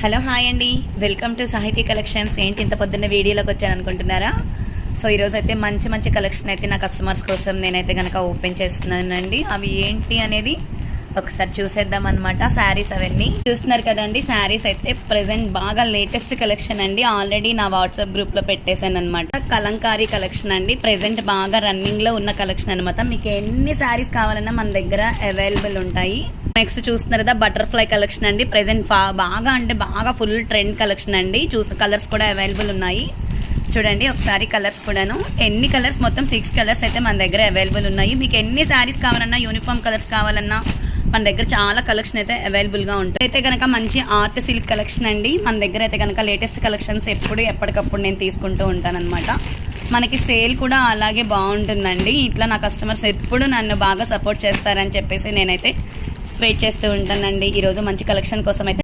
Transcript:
Hello hi అండి, welcome to సాహితీ collections. ఏంటి ఇంత పొద్దున్న వీడియోలోకి వచ్చాను అనుకుంటున్నారా? సో ఈరోజు అయితే మంచి కలెక్షన్ అయితే నా కస్టమర్స్ కోసం నేనైతే కనుక ఓపెన్ చేస్తున్నానండి. అవి ఏంటి అనేది ఒకసారి చూసేద్దాం అనమాట. శారీస్ అవన్నీ చూస్తున్నారు కదండి. శారీస్ అయితే ప్రెసెంట్ బాగా లేటెస్ట్ కలెక్షన్ అండి. ఆల్రెడీ నా వాట్సాప్ గ్రూప్ లో పెట్టేశాను అనమాట. కలంకారీ కలెక్షన్ అండి. ప్రెసెంట్ బాగా రన్నింగ్ లో ఉన్న కలెక్షన్ అనమాట. మీకు ఎన్ని శారీస్ కావాలన్నా మన దగ్గర అవైలబుల్ ఉంటాయి. నెక్స్ట్ చూస్తున్నారు కదా, బటర్ఫ్లై కలెక్షన్ అండి. ప్రెసెంట్ బాగా ఫుల్ ట్రెండ్ కలెక్షన్ అండి. కలర్స్ కూడా అవైలబుల్ ఉన్నాయి. చూడండి ఒకసారి కలర్స్ కూడాను. ఎన్ని కలర్స్, మొత్తం 6 కలర్స్ అయితే మన దగ్గర అవైలబుల్ ఉన్నాయి. మీకు ఎన్ని శారీస్ కావాలన్నా, యూనిఫామ్ కలర్స్ కావాలన్నా మన దగ్గర చాలా కలెక్షన్ అయితే అవైలబుల్ గా ఉంటాయి. అయితే కనుక మంచి ఆర్ట్ సిల్క్ కలెక్షన్ అండి. మన దగ్గర అయితే కనుక లేటెస్ట్ కలెక్షన్స్ ఎప్పటికప్పుడు నేను తీసుకుంటూ ఉంటానన్నమాట. మనకి సేల్ కూడా అలాగే బాగుంటుందండి. ఇట్లా నా కస్టమర్స్ ఎప్పుడు నన్ను బాగా సపోర్ట్ చేస్తారని చెప్పేసి నేనైతే వెయిట్ చేస్తూ ఉంటానండి. ఈరోజు మంచి కలెక్షన్ కోసం అయితే